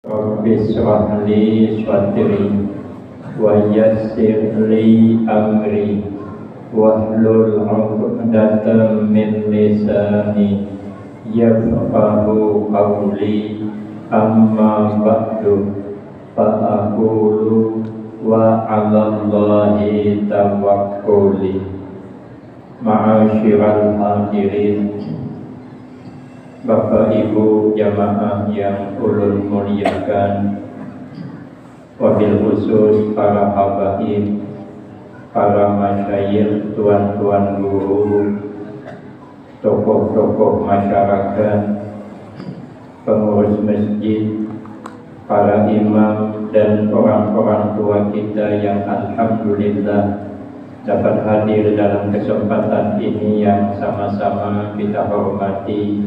Rabbi shrah li sadri wa yassir li amri wahlul 'uqdatam min lisani yafqahu qawli. Amma ba'du, fa aqulu wa 'alallahi tawakkuli. Ma'asyiral hadirin, Bapak Ibu jamaah yang ulun muliakan, wabil khusus para habaib, para masyayikh, tuan-tuan guru, tokoh-tokoh masyarakat, pengurus masjid, para imam dan orang-orang tua kita yang alhamdulillah dapat hadir dalam kesempatan ini yang sama-sama kita hormati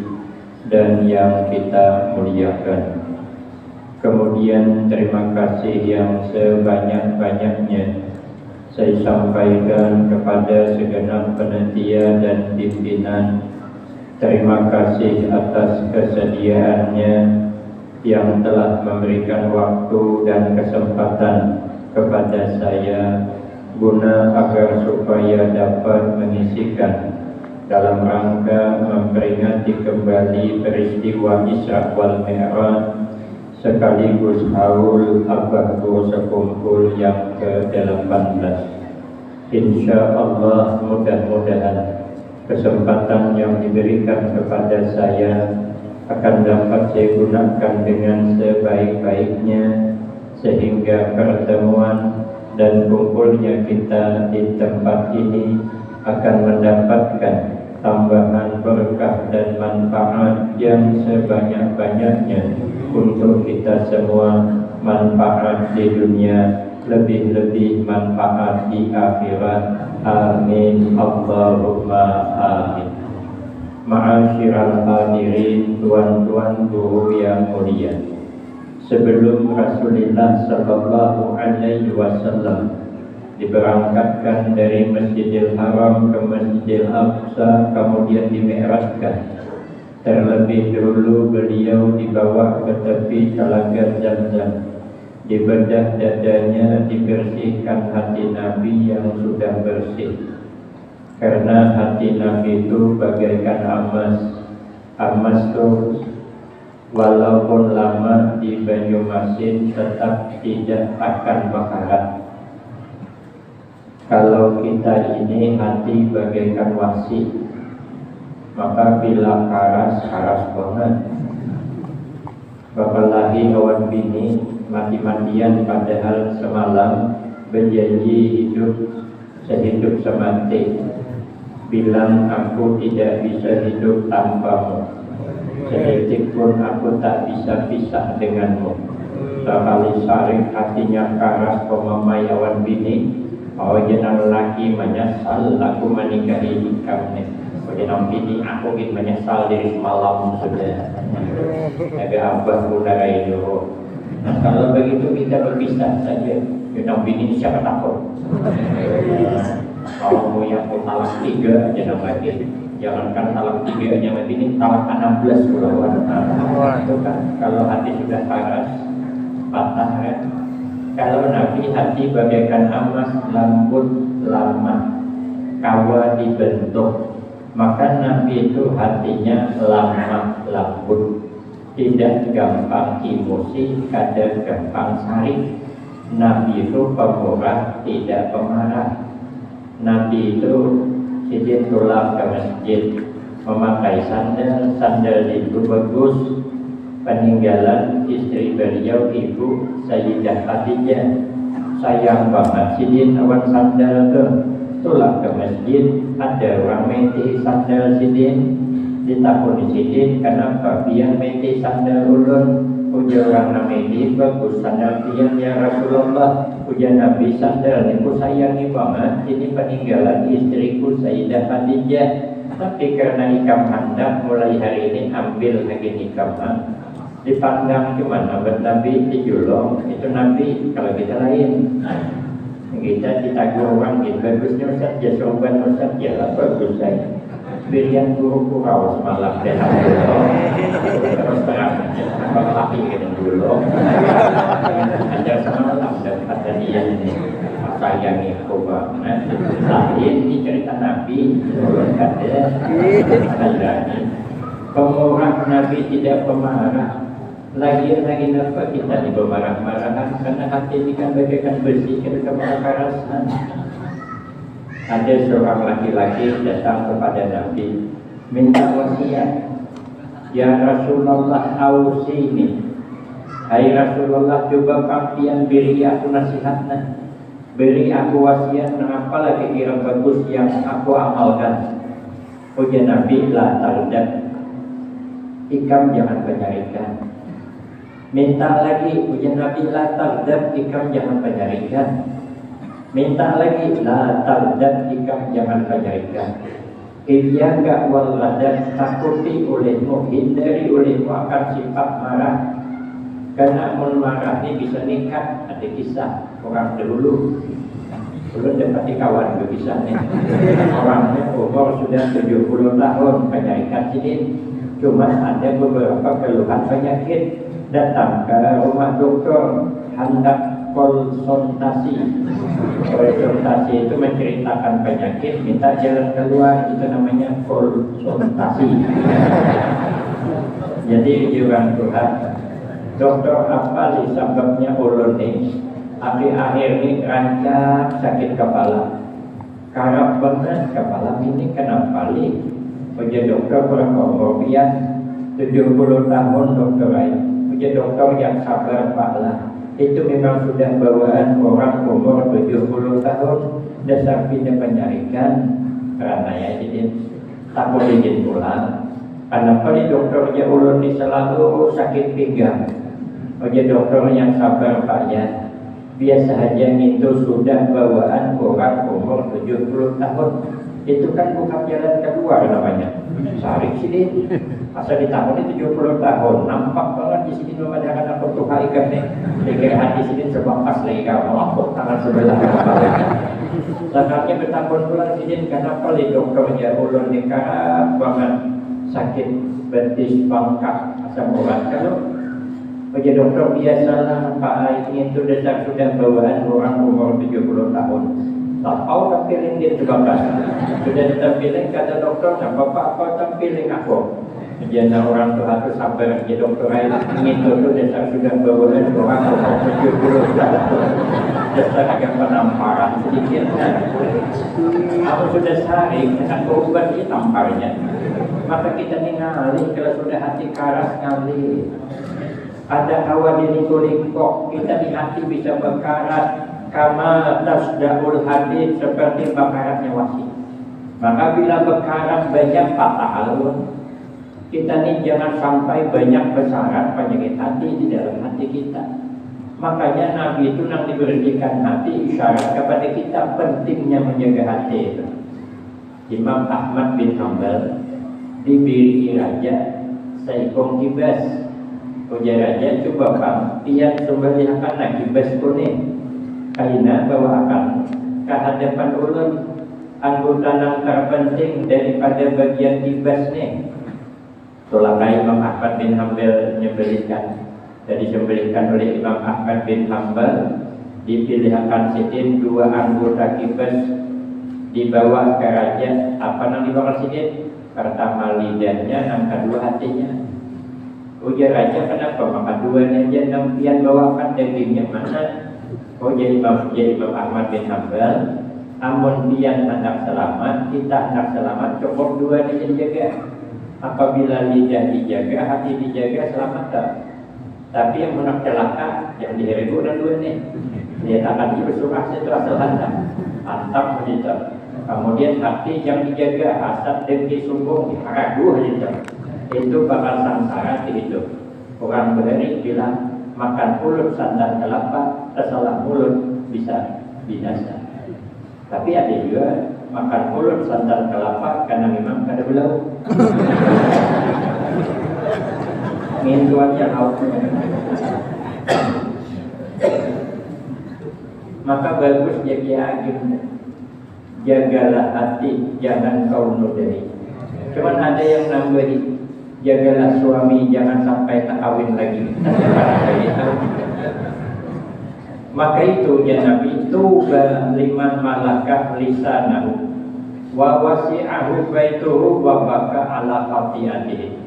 dan yang kita muliakan. Kemudian terima kasih yang sebanyak-banyaknya saya sampaikan kepada segenap panitia dan pimpinan. Terima kasih atas kesediaannya yang telah memberikan waktu dan kesempatan kepada saya guna agar supaya dapat mengisikan dalam rangka memperingati kembali peristiwa Isra wal Mi'raj sekaligus haul abadu sekumpul yang ke-18. Insya Allah mudah-mudahan kesempatan yang diberikan kepada saya akan dapat saya gunakan dengan sebaik-baiknya sehingga pertemuan dan kumpulnya kita di tempat ini akan mendapatkan tambahan berkah dan manfaat yang sebanyak-banyaknya untuk kita semua, manfaat di dunia, lebih-lebih manfaat di akhirat. Amin Allahumma amin. Ma'asyiral hadirin, tuan-tuan guru yang mulia, sebelum Rasulullah sallallahu alaihi wasallam diberangkatkan dari Masjidil Haram ke Masjidil Aqsa, kemudian dimi'rajkan, terlebih dulu beliau dibawa ke tepi Telaga Zamzam, dibedah dadanya, dibersihkan hati Nabi yang sudah bersih. Karena hati Nabi itu bagaikan emas itu walaupun lama di Banyumasin tetap tidak akan mekarat. Kalau kita ini hati bagaikan wasi, maka bila karas banget. Bapalahi awan bini mati-matian, padahal semalam berjanji hidup sehidup semati. Bilang aku tidak bisa hidup tanpamu, sedetik pun aku tak bisa pisah denganmu. Sekali saring hatinya karas pemamai awan bini, mau jenang laki menyesal aku menikahi kamu. Jenang bini aku ingin menyesal dari semalam sudah. Agak abah udara itu. Kalau begitu kita berpisah saja. Jenang bini siapa takut? Kalau mau yang mau talak 3 aja namanya. Jangankan talak 3 aja namanya, ini talak 16 pulauan. Itu kan kalau hati sudah karas, patah kan. Kalau Nabi hati bagaikan emas, lembut, lama, kawa dibentuk. Maka Nabi itu hatinya lama, lembut, tidak gampang emosi, kadang gampang sarih. Nabi itu pemurah, tidak pemarah. Nabi itu sidin tulang ke masjid, memakai sandal itu bagus, peninggalan istri beliau Ibu Sayyidah Khadijah. Sayang banget sidin awan sandal ke tulang ke masjid, ada orang meti sandal sidin, ditakuni sidin kenapa biar meti sandal ulun. Ujar orang namedi bagus sandal pian ya Rasulullah. Ujar Nabi sandal niku sayangi banget, ini peninggalan istriku Sayyidah Khadijah. Tapi karena ikam hendak mulai hari ini ambil lagi nikah, dipandang cuma abad Nabi dijulung itu Nabi. Kalau kita lain, kita ditagur orang gitu, bagusnya Ustaz ya sobat Ustaz ya lah bagus saya. Berian guru kurau semalam dan terus terang kalau laki kita dulu ajar semalam dan kata dia ini sayangi aku banget lain di cerita Nabi menurut kata pemurah Nabi tidak pemarah lagi apa kita di pemarah-marahan karena hati ini kan bagaikan bersih kita kemarahan. Ada seorang laki-laki datang kepada Nabi minta wasiat. Ya Rasulullah ausini. Hai Rasulullah, coba kampian beri aku nasihatnya. Beri aku wasiat mengapa lagi kira bagus yang aku amalkan. Ujar Nabi, la tarjat. Ikam jangan penyarikan. Minta lagi, ujar Nabi, la tarjat. Ikam jangan penyarikan. Minta lagi, la tarjat, ikam jangan penyarikan. Iyyaka wal ghadab, takuti olehmu, hindari olehmu akan sifat marah. Karena marah ini bisa nikah. Ada kisah orang dahulu belum dapat kawan berkisah nih. Orangnya umur sudah 70 tahun penyarikan sini. Cuma ada beberapa keluhan penyakit. Datang ke rumah dokter hendak konsultasi itu menceritakan penyakit, minta jalan keluar, itu namanya konsultasi. Jadi orang Tuhan, dokter apa sih sebabnya ulun nih? Akhir-akhir ini rancak sakit kepala, karena banget kepala ini kenapa nih? Ujar dokter berapa rupiah? 70 tahun dokter lain. Ujar dokter yang sabar Pak lah. Itu memang sudah bawaan orang umur 70 tahun. Dasar pindah penyarikan karena ya jadi takut izin pulang. Karena pada dokternya ulun ini selalu sakit pinggang. Oke dokter yang sabar Pak ya. Biasa saja itu sudah bawaan orang umur 70 tahun. Itu kan bukan jalan keluar namanya. Sarik sini. Masa di tahun ini 70 tahun, nampak banget di sini memandangkan aku tuh ikan nih. Pikir hati sini sebakas lagi kalau melapuk tangan sebelah kepala. Lengannya bertahun bulan sini karena peli dokternya ulun nikah banget sakit betis bangkak asam urat. Kalau bagi dokter biasalah Pak ini itu sudah bawaan orang umur 70 tahun. Tahu tampiling dia sebakas. Sudah tampiling kata dokter, tak apa-apa tampiling aku. Jana orang tua itu sabar ke dokter lain itu tuh dasar sudah bawaan orang umur 70 tahun. Dasar agak penamparan sedikit kan. Aku sudah saring dengan obat ini tamparnya. Maka kita nih ngalih kalau sudah hati karas ngalih. Ada hawa diri kulit kok kita di hati bisa berkarat. Kama tasdaul hadid seperti bakaratnya wasi. Maka bila bekarat banyak patah alun, kita ini jangan sampai banyak besaran penyakit hati di dalam hati kita. Makanya Nabi itu nanti diberikan hati isyarat kepada kita pentingnya menjaga hati itu. Imam Ahmad bin Hanbal diberi raja Saikong kibas. Ujar raja coba bang, tiang sembelihakan lagi kibas kuning. Kaina bawa akan ke hadapan ulun anggota yang terpenting daripada bagian kibas nih. Itulah Imam Ahmad bin Hanbal menyembelihkan. Jadi disembelihkan oleh Imam Ahmad bin Hanbal, dipilihkan sidin 2 anggota kibas dibawa ke raja. Apa yang dibawa sidin? Pertama lidahnya, yang kedua hatinya. Ujar raja kenapa? Maka 2 aja nampian bawakan dagingnya mana? Oh jadi Imam Ahmad bin Hanbal, amun pian hendak selamat, kita hendak selamat, cukup 2 ini dijaga. Apabila lidah dijaga, hati dijaga, selamat tak? Tapi yang hendak celaka, yang diheribu dan 2 ini. Dia akan bersurah setelah selesai. Antap begitu. Kemudian hati yang dijaga, hasad dengki sombong, ragu begitu. Itu bakal sangsara di hidup. Orang berani bilang makan mulut santan kelapa, tersalah mulut bisa binasa. Tapi ada juga makan mulut santan kelapa karena memang kada belau. Mintuannya laut. Maka bagus jaga agim. Jagalah hati, jangan kau nodai. Cuman ada yang nambahi, jagalah suami jangan sampai tak kawin lagi. Maka itu ya Nabi, tuba liman malakah lisanahu wa wasi'ahu baituhu wa baka ala khati'atihi.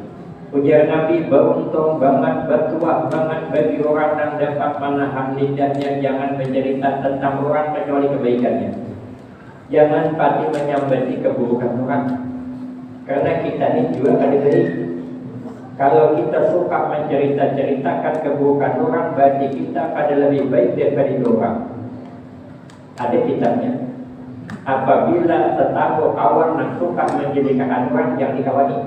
Ujar Nabi, beruntung banget, bertuah banget bagi orang yang dapat menahan lidahnya, jangan bercerita tentang orang kecuali kebaikannya. Jangan pasti menyambati keburukan orang, karena kita ini juga ada baik. Kalau kita suka mencerita-ceritakan keburukan orang, berarti kita pada lebih baik daripada orang. Ada kitabnya. Apabila tetangga kawan yang suka menjadikan orang yang dikawani,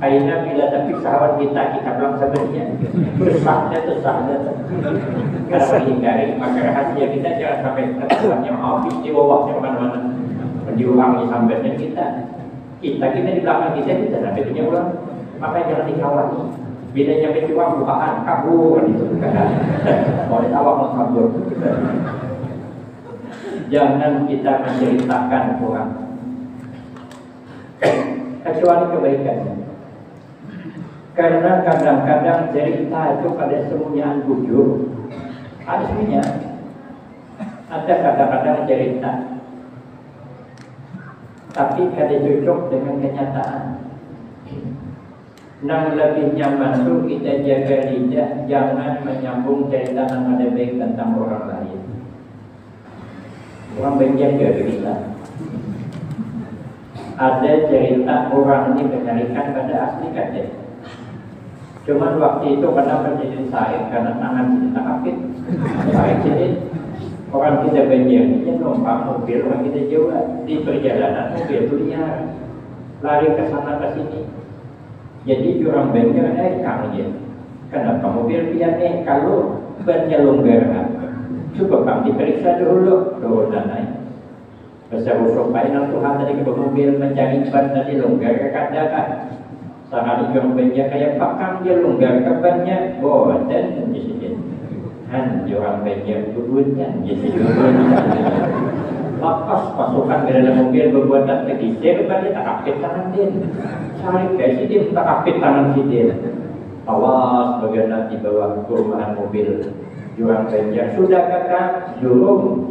aina bila tapi sahabat kita bilang sebenarnya sesahnya kalau menghindari, maka rahasia kita jangan sampai tertuang yang habis di bawah kemana-mana mendiulangi sambatnya kita di belakang kita sampai punya ulang. Maka jangan dikawani. Bila nyampe uang bukaan kabur itu kan. Boleh awak mau kabur. Jangan kita menceritakan orang kecuali kebaikannya. Karena kadang-kadang cerita itu pada semuanya bujur. Aslinya ada kadang-kadang cerita, tapi kada cocok dengan kenyataan. Yang lebih nyaman itu kita jaga lidah, jangan menyambung cerita yang ada baik tentang orang lain. Orang baik jaga kita. Ada cerita orang ini mencarikan pada asli kata. Cuman waktu itu kenapa jadi saya? Karena tangan kita kapit. Saya jadi orang kita banyak, dia numpang mobil, orang kita jauh di perjalanan mobil itu liar, lari ke sana ke sini. Jadi orang banyak kang dia. Kenapa mobil dia kalau bannya longgar? Coba kang diperiksa dulu, dan naik. Besar supaya nang Tuhan tadi ke mobil mencari ban tadi longgar ke kadakan. Sangat orang banyak kayak pakang dia longgar ke bannya, dan di sini. Orang banyak dulunya, jadi lepas pasukan ke dalam mobil berbuatan tergeser, dia tak kapit tangan dia. Cari guys, dia tak kapit tangan dia. Awas bagian nanti bawa ke rumahan mobil. Orang banyak sudah kakak dorong.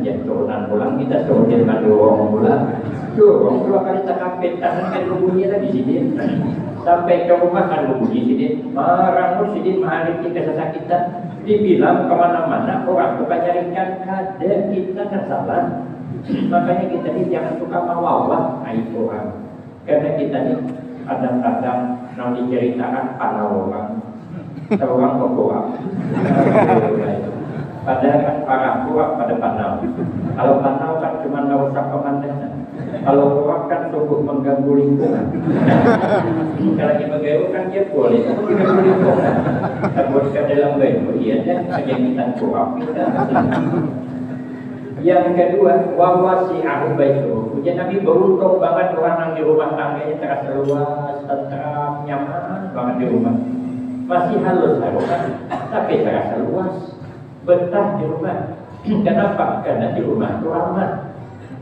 Yang turunan pulang kita suruh dia mendorong pulang. Dorong 2 kali tak kapit tangan kan bunyi lagi sini. Sampai ke rumah kan bunyi sini. Marah sini mahal kita kesakitan. Dibilang kemana-mana orang suka nyarikan kada kita kan salah. Makanya kita ini jangan suka mawawat aib orang. Karena kita ini kadang-kadang mau diceritakan panau orang. Orang berkuat. Padahal kan parah kuat pada panau. Kalau panau kan cuma merusak pemandangan. Kalau kuat kan sungguh mengganggu lingkungan. Kalau kita bergaul kan dia boleh mengganggu lingkungan. Terbuat dalam gaul, iya dan kegiatan kuat kita. Yang kedua, wawasi'ahu baituhu. Ujian Nabi beruntung banget orang yang di rumah tangganya terasa luas, tentram, nyaman banget di rumah. Masih halus kan, tapi terasa luas, betah di rumah. Kenapa? Karena di rumah itu ramah.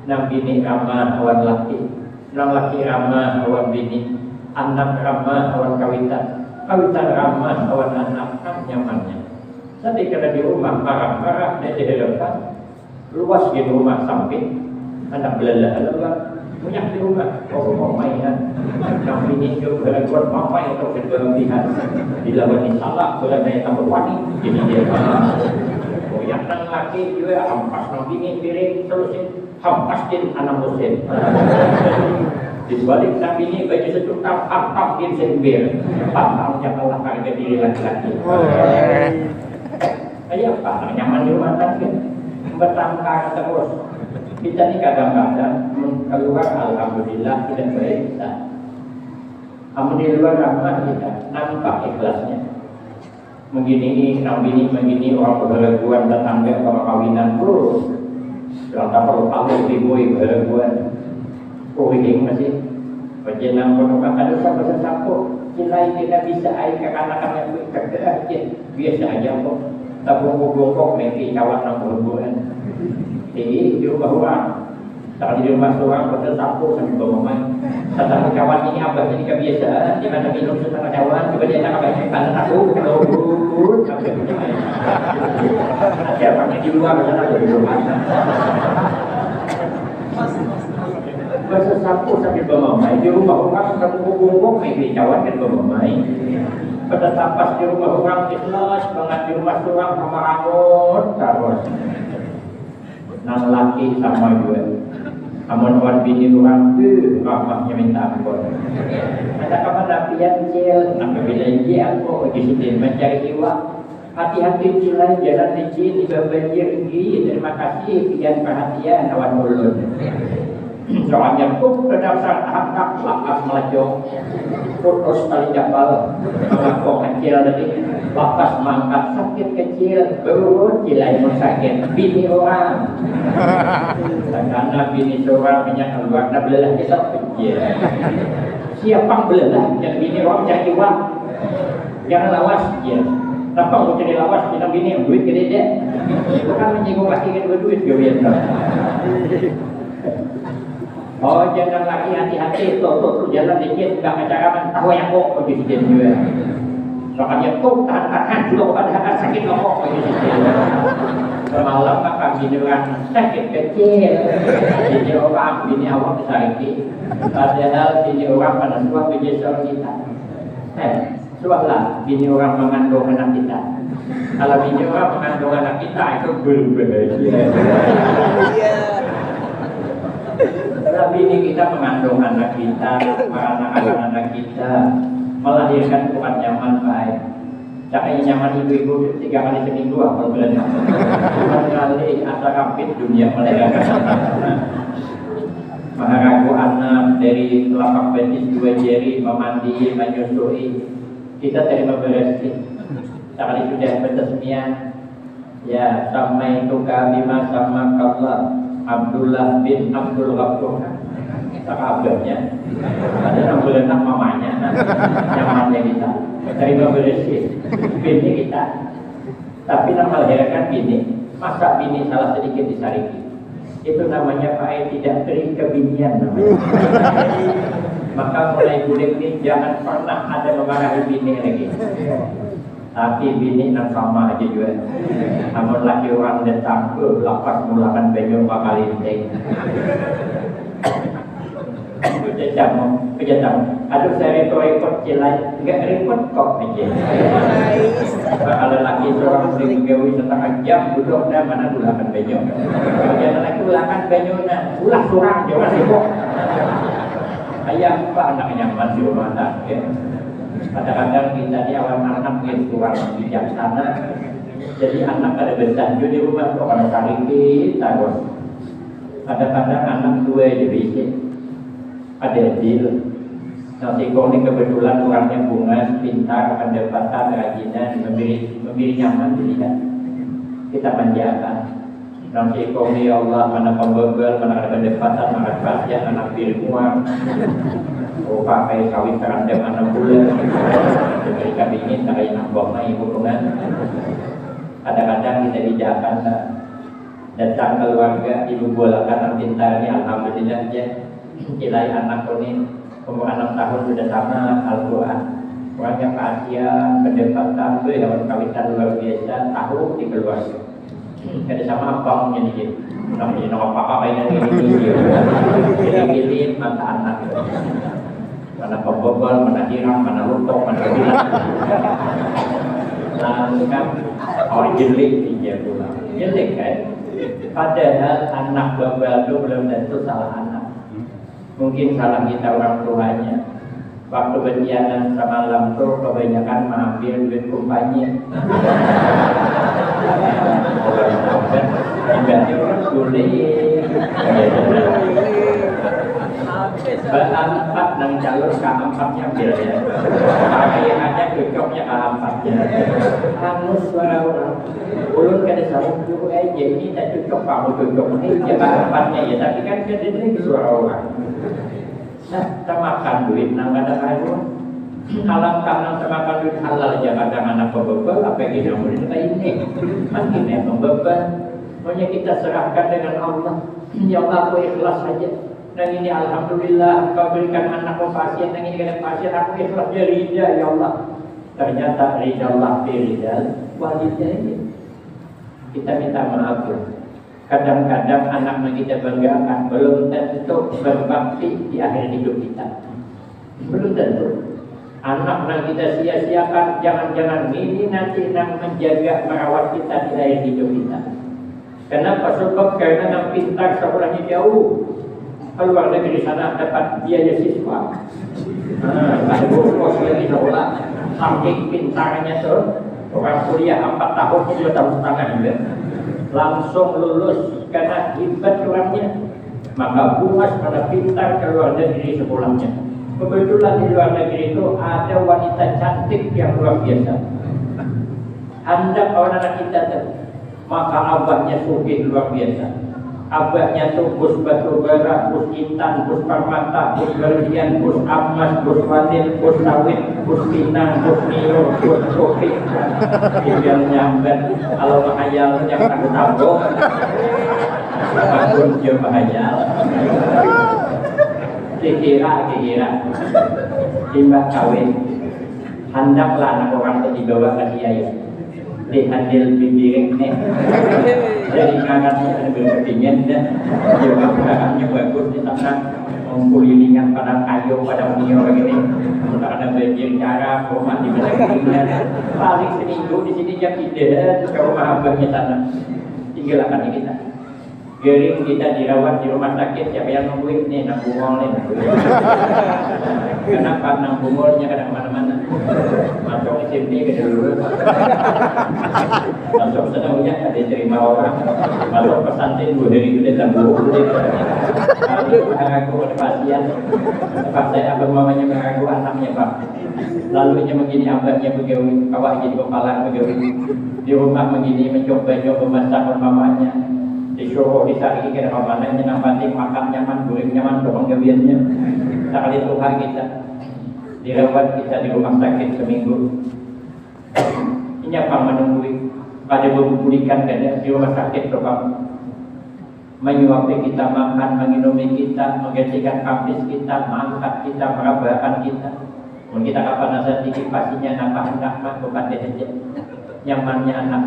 Nang bini ramah awan laki, nang laki ramah awan bini, anak ramah awan kawitan, kawitan ramah awan anak, kan nyamannya. Tapi karena di rumah marah-marah dan dihadapkan, luas di rumah samping, anak belalah-belalah, banyak di rumah, mau mainan, nang bini juga berbuat mamai atau berlebihan, dilawan salah berada yang tambah wani, jadi dia yang nang laki juga ampas nang bini piring terusin. Hampasin anak musim. Di balik sapi ini baju sejuta hampasin sembir. Pantangnya malah harga diri laki-laki. Kayak apa? Nyaman di rumah tangga. Bertangkar terus. Kita ini kadang-kadang keluar alhamdulillah tidak baik. Namun di luar ramah kita nampak ikhlasnya. Begini, begini orang berhubungan tetangga orang kawinan terus. Kalau perlu tahu ribui berbuat kuing masih penjenang penumpang ada sampai sesapu nilai tidak bisa air kekanakan yang kerja biasa aja kok tabung bongkok nanti kawan yang berbuat di rumah orang Kalau di rumah seorang betul sapu sambil bermain. Tetapi kawan ini abah jadi kebiasaan, dia mana minum setengah cawan, coba dia tak pakai tangan aku kalau buruk, ada pakai di luar sana di rumah. Bahasa sapu sambil bermain di rumah orang kamu bungkuk main cawan kan bermain. Pada tapas di rumah orang ikhlas banget di rumah seorang sama rambut terus. Nang laki sama juga. Amun wan bini orang tu rahmatnya minta ampun. Ada kapan napian cil, nak bila dia aku di sini mencari iwak. Hati-hati cilai jalan licin di banjir tinggi. Terima kasih pian perhatian awan ulun. Soalnya kok berdasar angkat lakas melajong putus tali jabal mengakong kecil tadi lakas mangkat sakit kecil berurut cilai sakit bini orang karena bini seorang minyak keluar nak belelah kita kecil siapa belelah yang bini orang cari uang jangan lawas ya kenapa mau cari lawas kita bini yang duit gede deh bukan menyinggung laki kan berduit gawian oh jangan lagi hati-hati tuh jalan dikit nggak macam tahu yang kok begitu juga soalnya kok tahan juga pada sakit kok begitu semalam maka biduan sakit kecil jadi orang bini awak sakit padahal bini orang pada suah bejesor kita suahlah bini orang mengandung anak kita kalau bini orang mengandung anak kita itu belum bahagia tapi ini kita mengandung anak kita, anak-anak kita melahirkan kuat nyaman baik. Cakapnya nyaman ibu-ibu 3 kali seminggu apa bulan? 2 kali asal kampit dunia melahirkan anak. Maharagu anak dari telapak betis 2 jari memandi menyusui. Kita terima beresin. Sekali sudah bertasmiah, ya sama itu kami sama Allah. Abdullah bin Abdul Ghafur sahabatnya ada yang berenang mamanya nyamannya kita terima beresin bini kita tapi nama melahirkan bini masa bini salah sedikit disariki itu namanya Pak tidak teri kebinian namanya maka mulai bulan ini jangan pernah ada memarahi bini lagi tapi bini yang sama aja juga namun laki orang datang ke lapas mulakan banyak bakal inting kejam aduh saya repot cilai enggak repot kok aja kalau laki seorang sering gawi setengah jam duduk dan mana mulakan banyak jangan lagi mulakan banyaknya ulah surang jangan sibuk ayam apa anaknya masih rumah tangga kadang-kadang kita di awal anak yang kurang bijaksana jadi anak ada bersanju di rumah kok ada sariki terus kadang-kadang anak tua jadi ada deal nanti kau ini kebetulan orangnya bunga pintar pendapatan rajinan memberi nyaman jadi kita manjakan nanti kau ini ya Allah mana pembebel mana ada pendapatan mana pasien anak ilmuwan oh pakai kawin terandam anak bulan jadi kami ingin tak nambah hubungan kadang-kadang kita bijakan datang keluarga ibu bolakan pintarnya alhamdulillah ya kilai anak ini umur 6 tahun sudah sama Al-Quran orangnya perhatian pendapatan itu hewan kawitan luar biasa tahu di keluarga ada sama abangnya dikit namanya nama papa kayak gini mata anak mana pembobol, mana hirang, mana lutok, mana bilang lalu kan orang jelik dia pulang jelik kan padahal anak bobol itu belum tentu salah anak mungkin salah kita orang tuanya waktu berjalan semalam tuh kebanyakan mengambil duit kumpanya berarti orang sulit Empat nang jalur K4-nya ambil ya. Pakai aja cocoknya K4-nya. Hangus suara orang. Ulun kada sarung dulu aja ini tak cocok kamu cocok ini ya K4-nya ya tapi kan kada ini suara orang. Nah, kita makan duit nang kada kayu. Alam kanang semakan duit halal aja kadang anak pembebel apa yang kita mau kita ini. Makin ya pembebel Pokoknya kita serahkan dengan Allah. Ya Allah, aku ikhlas saja. Dan ini alhamdulillah kau berikan anakku pasien, dan ini kena pasien, aku ikhlas dia rida ya Allah. Ternyata rida Allah ridal walidain. Kita minta maaf ya. Kadang-kadang anak yang kita banggakan belum tentu berbakti di akhir hidup kita. Belum tentu. Anak yang kita sia-siakan, jangan-jangan ini nanti yang menjaga merawat kita di akhir hidup kita. Kenapa? Sebab karena yang pintar sekolahnya jauh, keluar negeri sana dapat biaya siswa. Ada bos lagi sekolah, saking pintarnya tuh orang kuliah 4 tahun 2 tahun setengah juga, langsung lulus karena hebat orangnya. Maka puas pada pintar keluar negeri sekolahnya. Kebetulan di luar negeri itu ada wanita cantik yang luar biasa. Hendak anak kita tuh, maka abahnya sugih luar biasa. Abahnya tuh bus batu bara, bus intan, bus permata, bus berlian, bus emas, bus wanil, bus sawit, bus pinang, bus niro, bus kopi. Tinggal nyambat, kalau menghayal yang takut tabung, takut dia menghayal. Kira timbang kawin, hendaklah anak orang itu dibawa ke kiai. Dihandil bibiring nih, jadi kangen berkepingin dan juga gerakannya bagus di sana, mengkulilingan pada kayu pada mio begini, untuk ada banjir cara rumah di belakangnya, paling seminggu di sini jam 3 ke rumah abahnya sana, tinggalkan kita. Gering kita dirawat di rumah sakit, siapa yang nungguin nih, nambungol nih. Kenapa nambungolnya kadang mana-mana? Masuk SMP ke dulu. Masuk senangnya ada terima orang. Masuk pesantren 2 hari itu dia nambung. Lalu mengaku pada pasien. Tempat saya abang mamanya mengaku anaknya Pak. Lalu dia begini abangnya begawi, kawah jadi kepala begawi. Di rumah begini mencoba-coba masakan mamanya. Disuruh disari ke dalam mana nyampati makan nyaman, goreng nyaman, dorong gawiannya. Sekali Tuhan kita dirawat kita di rumah sakit seminggu. Ini apa menunggu pada memulihkan keadaan di rumah sakit berapa menyuapi kita makan, menginumi kita, menggantikan kampis kita, mangkat kita, merabakan kita. Mungkin kita kapan asal dikit pastinya nambah hendak bukan saja nyamannya anak.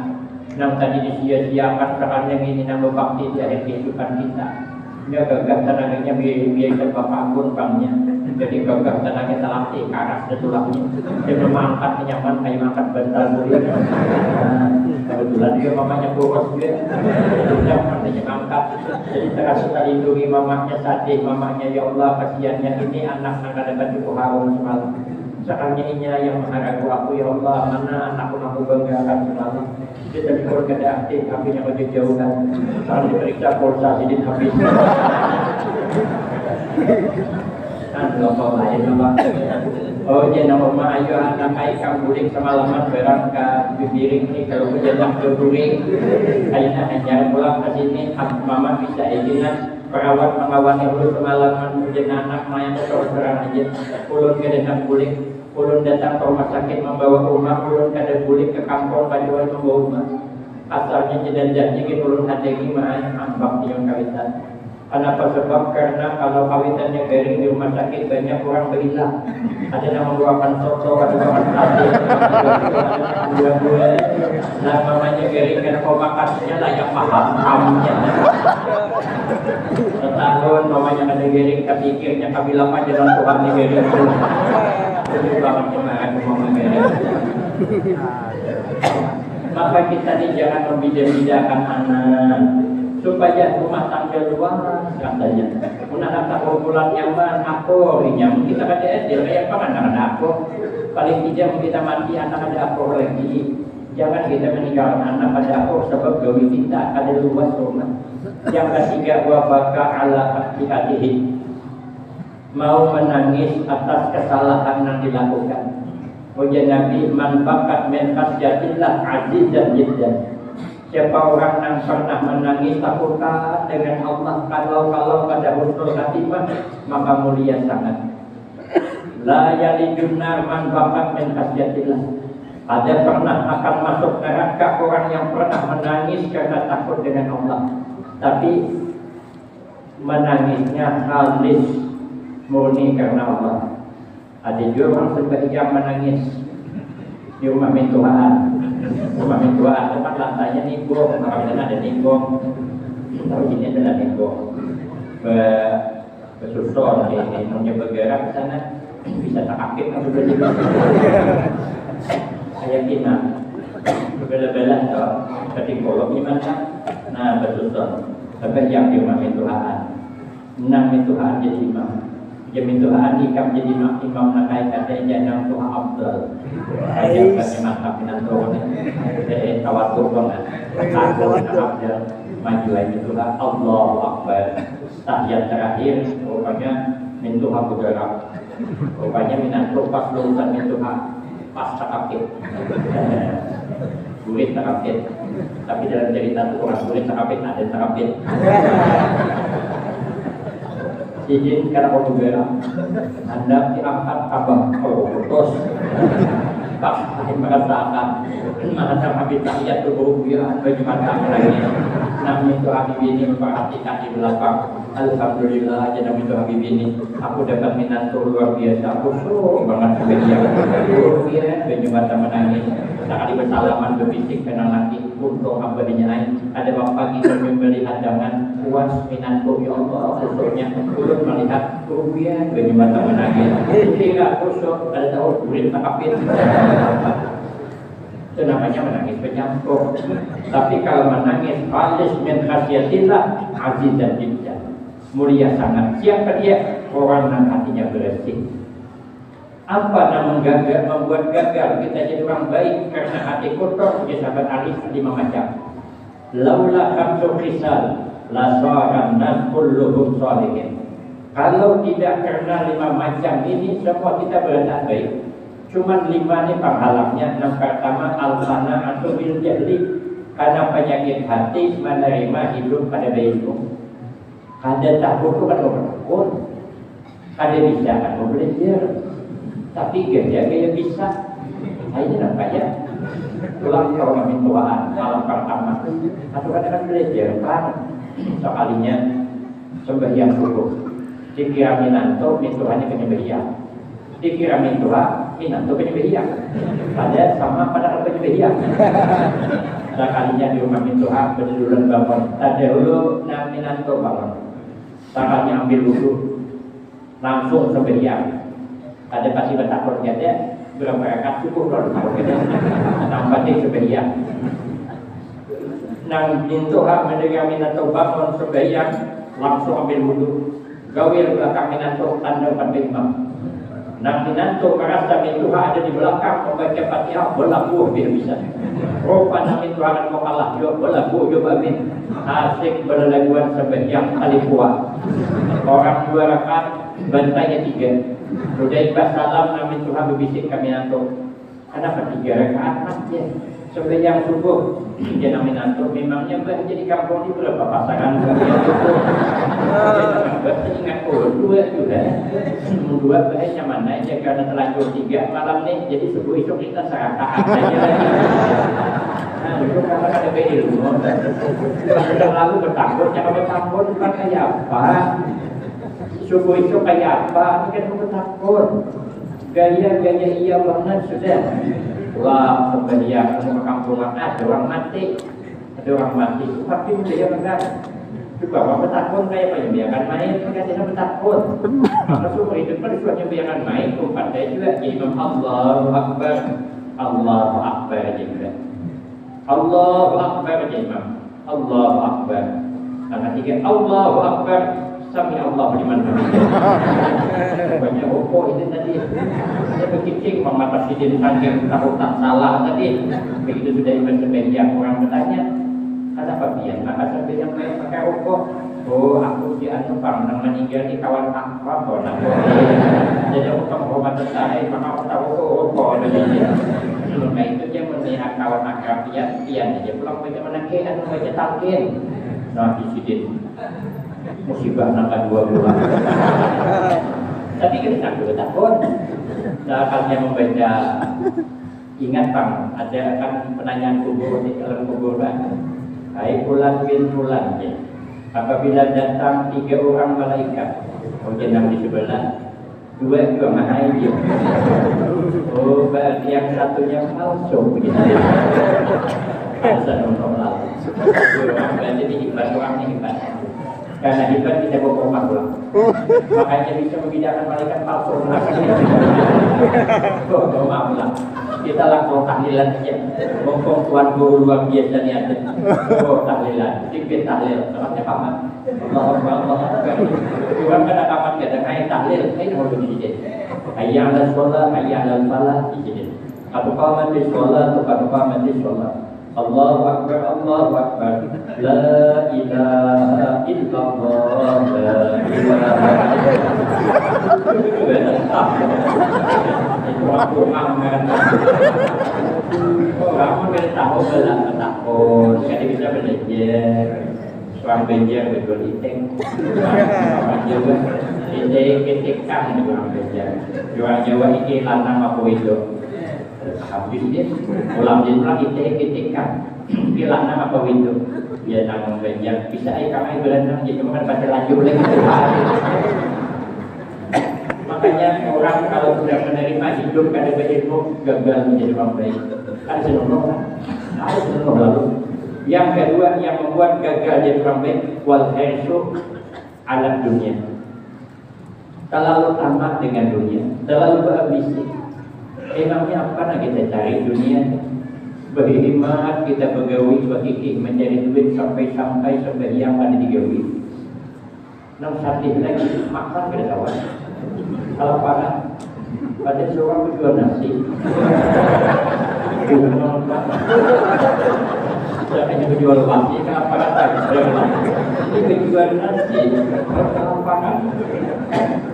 Yang tadi disia-siakan sekarang yang ini nambah bakti di akhir kehidupan kita. Dia gagah tenaganya biaya bapak pun banknya. Jadi gagah tenaganya latih karas tulangnya. Dia memangkat nyaman kayak makan bentar mulia. Kebetulan dia mamanya boros juga. Dia katanya mangkat. Jadi terasa terlindungi mamanya sadih, mamanya ya Allah kasihannya ini anak akan dapat cukup harum semalam. Sekarang ini yang mengharapku aku ya Allah, mana anakku aku banggakan semalam. Dia tadi kalau ada aktif, apinya maju jauh kan. Sekarang diperiksa pulsa sidin habis. Kan lupa lain apa? Oh jangan nama ayo anak kamu buling semalaman barang ke bibiring ini kalau jangan berbuling. Ayah hanya pulang ke sini, mama bisa izinan. Perawat mengawani ulun semalaman ujian anak main terus terang aja. Ulun kedengar bulik, ulun datang ke rumah sakit membawa rumah, ulun kada bulik ke kampung paduan membawa rumah. Asalnya jedan jingin ulun hadengi main ambak yang kawitan. Kenapa? Sebab karena kalau kawitannya garing di rumah sakit banyak orang berhilang. Ada yang membawakan soto, ada yang sate, dua-dua. Nah mamanya garing karena kau makannya layak paham kamunya. Setahun mamanya ada garing kepikirnya kabilang aja dalam Tuhan di garing. Jadi banget kemarin mama garing. Maka kita ini jangan membeda-bedakan anak. Supaya rumah tangga luas katanya. Menahan kumpulan nyaman aku nyam kita kada adil kayak apa kan ada aku. Paling tidak kita mati anak ada aku lagi. Jangan kita meninggalkan anak pada aku sebab gawi kita ada luas rumah. Yang ketiga wabaka ala hati-hatihi. Mau menangis atas kesalahan yang dilakukan. Ujian Nabi man bakat min khasyatillah azizan jiddan. Siapa orang yang pernah menangis takutkan dengan Allah kalau pada husnul khatimah maka mulia sangat. La yalijun nar man bakat min khasyatillah. Ada pernah akan masuk neraka orang yang pernah menangis karena takut dengan Allah, tapi menangisnya halis murni karena Allah. Ada juga orang sembahyang menangis di rumah mintuhaan. Rumah mintuhaan tempat lantainya nibong, makanya ada nibong. Tahu ini adalah nibong. Bersusun ini punya bergerak ke sana bisa tak aktif atau berjadi. Saya kira bela-bela atau ketinggalan gimana? Nah bersusun. Sembahyang di rumah mintuhaan. 6 mintuhaan jadi imam. Jamin Tuhan ikam jadi imam nakai kata jangan Tuhan Abdul. Ayat kata mantap minanto ni. Tawatu banget. Aku Abdul maju lagi Tuhan Allahu Akbar. Tahiyat terakhir rupanya min Tuhan bergerak. Rupanya minanto pas lulusan min Tuhan pas takapit. Gurit takapit. Tapi dalam cerita tu orang gurit takapit ada takapit. Izin karena mau bergerak, Anda diangkat abang putus. Pak, saya merasakan mana habis tahiyat berhubungan bagi mata lagi. Namun itu Habib ini memperhatikan di belakang. Alhamdulillah aja namun itu Habib ini. Aku dapat minantu luar biasa. Aku suruh banget sebagian. Dia bagi mata menangis. Sekali bersalaman berbisik kenal lagi. Untung hamba dinyai. Ada bapak kita melihat dengan puas minantu ya Allah. Khususnya turut melihat rupiah bagi mata menangis. Tidak khusus ada tahu kulit takapin. Itu namanya menangis bercampur. Tapi kalau menangis khalis min khasyatillah aziz dan jiddah, mulia sangat. Siapa dia? Orang yang hatinya bersih. Apa yang membuat gagal kita jadi orang baik? Karena hati kotor. Dia sahabat Ali 5 macam. Laula khamsu khisal la sa'an nas kulluhum shalihin. Kalau tidak karena 5 macam ini, semua kita berada baik. Cuma 5 ini penghalangnya. Yang pertama al-sana atau bil jahli, karena penyakit hati menerima hidup pada baikmu. Ada takut itu kan takut, ada bisa kan belajar, tapi gaya bisa. Nah ini nampaknya pulang ke orang mintuaan malam pertama. Atau kadang-kadang belajar kan sekalinya sembahyang subuh. Dikira minanto mintuannya penyembelihan. Dikira mintua minanto penyembelihan. Pada sama pada penyembelihan. Sekalinya di rumah mintua berduluan bangun. Tadi dulu minanto bangun. Sakalnya ambil wudhu, langsung sembahyang. Ada pasti bertakut dia berapa rakaat subuh kalau tambah dia sembahyang. Nang mintuha mendengar minanto bangun sembahyang, langsung ambil wudhu. Gawir belakang minanto tanda pada imam. Nang minanto merasa mintuha ada di belakang membaca Fatihah, berlaku dia bisa. Rupa nang mintuha akan mau kalah juga, berlaku juga amin. Asik berlaguan sembahyang kali kuat. Orang 2 rakaat, bantainya 3. Sudah ibas salam nang mintuha berbisik kami minanto. Kenapa 3 rakaat aja? Sembahyang subuh dia nang minanto. Memangnya mbak jadi kampung ini berapa pasangan sembahyang subuh? Ingat 2 juga. 2 bahasanya mana aja karena terlanjur 3 malam nih. Jadi subuh itu kita serakaat aja lagi. Nah itu karena ada ilmu. Sudah lalu bertakut, jangan bertakut kan kayak apa? Subuh itu kayak apa? Ini kan bertakut. Gaya-gaya iya banget sudah. Wah, sembahyang ke kampungan ada orang mati, tapi dia enggak. Juga orang bertakun kayak penyembayangan main, kan tidak bertakun. Maka semua itu kan sudah penyembayangan main, pandai juga Imam Allahu Akbar, Allahu Akbar juga. Allahu Akbar Imam, Allahu Akbar. Karena 3 Allahu Akbar. Sami Allah liman hamidah. Banyak itu tadi. Saya berkicing mata sidin saking tahu tak salah tadi. Begitu sudah sembahyang orang bertanya, kenapa pian? Maka sembahyang saya pakai rokok. Oh, aku di anu pang nang meninggal di kawan akrab kok. Jadi aku penghormat saya, maka aku tahu rokok tadi. Nah itu dia melihat kawan akrab pian aja pulang baca menangke anu baca talqin. Nah di sidin musibah nangka 2 bulan. Tapi kita takut. Saatnya membaca Ingat Bang, ada kan penanyaan kubur di dalam kuburan. Hai Fulan bin Fulan ya. Apabila datang 3 orang malaikat, jenam di sebelah, 2 juga mahal dia. Oh, berarti yang satunya palsu begitu. Alasan untuk lalu. Berarti dihebat orang ini hebat. Karena hebat kita bokong pulang. Makanya bisa membedakan malaikat palsu. Bokong pulang. Kita langsung tahlilan aja. Bokong Tuhan Guru luar biasa ni ada. Oh tahlilan, sedikit tahlil. Namanya kapan? Allah. Tuhan kan kapan kita kain tahlil, kain mau dijadikan. Hayya 'alal shalah, hayya 'alal falah dijadikan. Atau qamatis shalah, atau qamatis shalah. Allahu Akbar, Allahu Akbar. La ilaha illallah, la ilaha illallah. Itu aku aman. Kamu kan tahu belah takut, jadi bisa belajar. Suang belajar betul iting. Apa juga? Iting kan suang belajar. Jawa ini lanang apa itu? Habis dia ulang iting kan. Bilang nama apa itu? Dia nang belajar. Bisa ikan berenang jadi makan baca lanjut lagi. Makanya orang kalau sudah menerima hidup kada berilmu gagal menjadi orang baik. Ada senang kan? Ada senang lalu. Yang kedua yang membuat gagal jadi orang baik wal hirsu ala dunia. Terlalu tamak dengan dunia, terlalu berambisi. Emangnya apa nak kita cari dunia? Berkhidmat kita bergawi berkikih mencari duit sampai yang ada digawi. Nang sadih lagi makan kada kawan. Kalau parah, pada seorang berjual nasi. Saya hanya berjual nasi, kenapa kata ini berjual nasi? Kalau parah,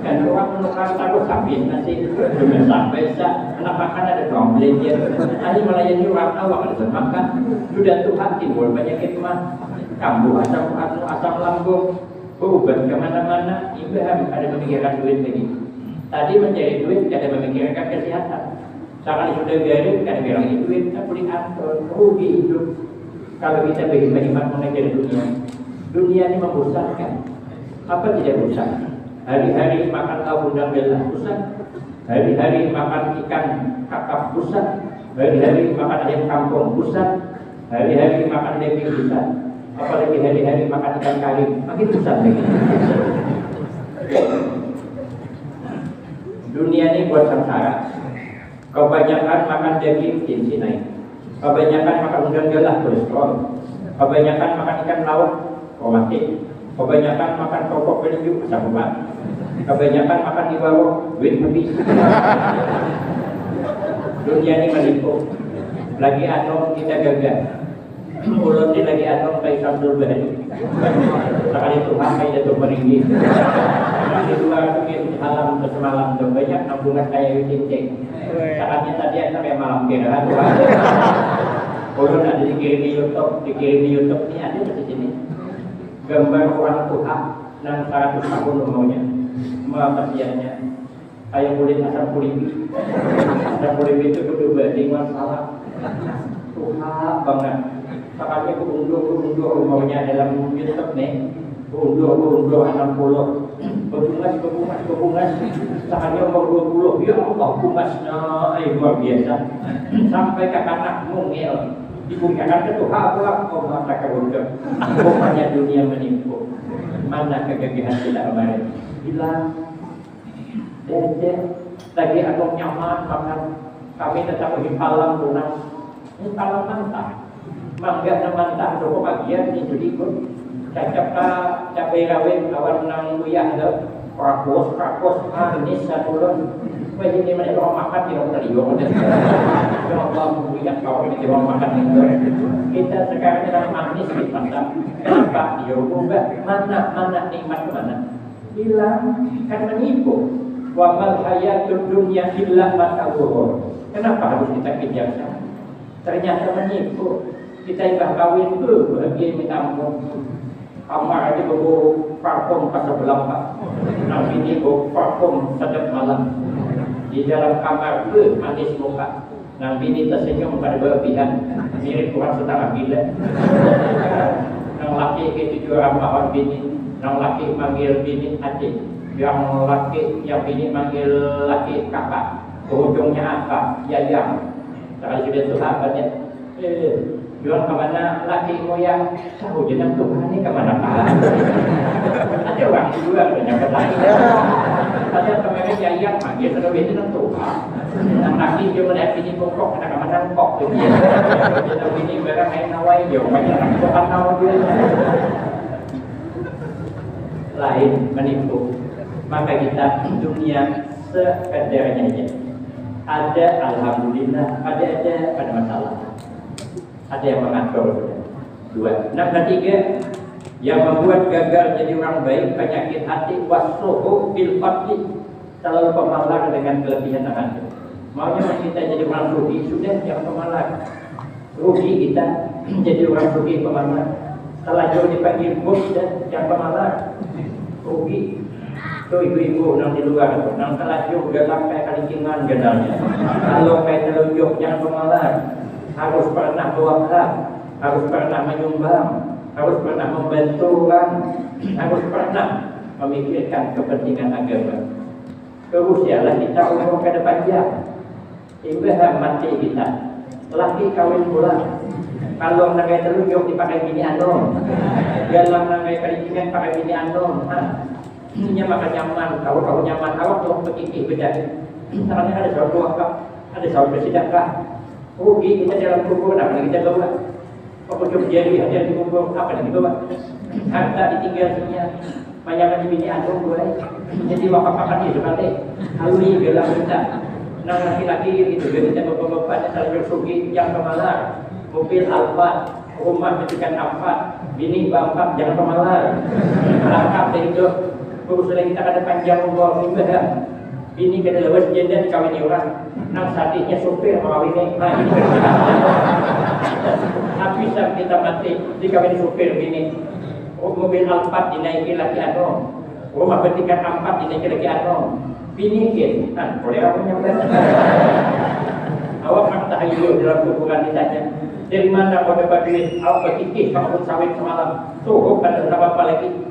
dan orang menukar takut habis nasi belum sampai kenapa kan ada kaum belajar? Ini melayani orang awak ada makan. Sudah Tuhan timbul penyakit mah, kambuh asam lambung. Berubat kemana-mana, ibu ada memikirkan duit lagi. Tadi mencari duit, ada memikirkan kesehatan. Sekarang sudah garing, ada bilang duit, tak boleh atur, rugi hidup. Kalau kita berkhidmat mengejar dunia, dunia ini membosankan. Apa tidak bosan? Hari-hari makan tahu undang belah bosan. Hari-hari makan ikan kakap bosan. Hari-hari makan ayam kampung bosan. Hari-hari makan daging bosan. Apalagi hari-hari makan ikan kari, makin susah lagi. Dunia ini buat sengsara. Kebanyakan makan daging tensi naik. Kebanyakan makan udang galah kolesterol. Kebanyakan makan ikan laut komatik. Kebanyakan makan pokok penunjuk asam urat. Kebanyakan makan di bawah duit habis. Dunia ini menipu. Lagi anom kita gagal. Mulut ni lagi anom kay Samsul Bahari. Sekali Tuhan kay jatuh meringgi. Di luar mungkin malam ke semalam tu banyak nabungan kayak cincin. Saatnya tadi ada kayak malam kira Tuhan. Orang ada dikirim di YouTube ni ada di sini. Gambar orang Tuhan dan 100 tahun umurnya. Kasihannya kayak kulit asam kulit. Asam kulit itu kedua di masalah. Tuhan banget. Sekali aku undur umurnya dalam YouTube nih, undur 60, berpungas, sekali umur 20, ya Allah pungasnya, luar biasa, sampai ke anak mungil, dibungkakan ke Tuhan pula, Allah tak keundur, pokoknya dunia menipu, mana kegagahan kita kemarin, hilang, lagi aku nyaman makan, kami tetap pergi palang tunang, ini palang mantap. Mangga namantah doko bagian ni jadi pun cacap cabai rawit awan nang uyah lo rakos ini satu lon wajib ni mana orang makan di orang tadi orang ada Allah uyah kau ini orang makan itu kita sekarang dalam manis di pasar kenapa dia ubah mana nikmat mana hilang kan menipu wa mal hayatud dunya illa mata'ul kenapa harus kita kejar sana ternyata menipu. Kita ibah kawin tu bahagia minta ampun. Kamar aja bawa parfum pasal belakang. Nabi ni bawa parfum sedap malam. Di dalam kamar tu manis muka. Nang bini tersenyum pada berlebihan, mirip kurang setengah gila. Nang laki itu juga ramah bini, nang laki manggil bini adik, yang laki yang bini manggil laki kakak. Ujungnya apa? Ya yang. Kalau sudah sahabatnya, jual kemana laki moyang? Tahu jenang Tuhan ini kemana kan? Ada orang juga banyak lagi. Padahal kemarin yang manggil terus jenang Tuhan. Nang laki dia melihat ini pokok, ada kemana pokok dia. Jenang ini barang main nawai jauh banyak orang bukan nawai dia. Lain menipu. Maka kita dunia sekadarnya aja. Ada alhamdulillah, ada pada masalah. Ada yang mengatur. Dua. Nah, ketiga yang membuat gagal jadi orang baik, penyakit hati, wasuhu bil fadli, terlalu pemalas dengan kelebihan hati. Maunya kita jadi orang rugi, sudah yang pemalas. Rugi kita jadi orang rugi pemalas. Terlanjur dipanggil bos dan yang pemalas. Rugi. Tuh ibu-ibu nang di luar, nang terlanjur dalam kayak kalincingan gedalnya. Kalau kayak telunjuk jangan pemalas. Harus pernah berwakaf, harus pernah menyumbang, harus pernah membantu orang, harus pernah memikirkan kepentingan agama. Terus ialah kita umur ke depannya. Ibadah mati kita. Laki kawin pula. Kalau nangai telunjuk dipakai bini anom. Dalam nangai kalincingan pakai bini anom. Ini maka nyaman, kalau nyaman, awak tuh berkikih beda. Misalnya ada soal wakaf, ada soal bersedekah. Rugi kita dalam kubur, apa yang kita bawa? Apa cukup jadi ada di kubur, apa yang dibawa? Harta ditinggal dunia, banyak bini anom boleh. Jadi wakaf akan dibalik. Alwi dalam kita. Nah laki-laki itu kita bapak-bapak yang sugi yang pemalas, mobil Alphard, rumah menjadikan Alphard, bini bangkap jangan pemalas. Lengkap itu. Urusan kita ada panjang umur ibadah. Ini kena lewas janda dikawini orang. Nang sadiknya supir mengawini. Nah ini habis kita mati dikawini supir bini. Mobil Alphard dinaiki lagi anom. Rumah betikan Alphard dinaiki lagi anom. Bini kin. Nah boleh aku nyampe. Awak nak tahayyul dalam kuburan ditanya. Dari mana kau dapat duit? Awak berkikih bangun sawit semalam. Tuh kan ada apa lagi?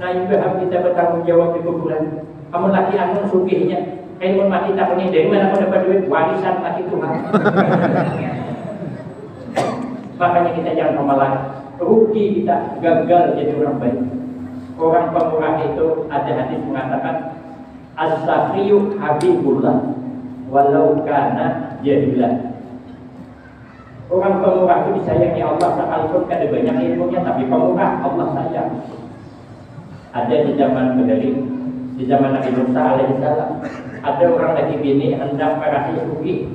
Nah juga kita bertanggung jawab di kuburan. Kamu laki anu sugihnya, kamu mati tak punya dari mana kau dapat duit? Warisan laki Tuhan. Makanya kita jangan pemalas. Rugi kita gagal jadi orang baik. Orang pemurah itu ada hadis mengatakan as-sakhiyu habibullah walau kana jahilah. Orang pemurah itu disayangi Allah sekalipun kada banyak ilmunya, tapi pemurah Allah sayang. Ada di zaman Badari, di zaman Nabi Musa alaihissalam, ada orang lagi bini hendak kasih suki,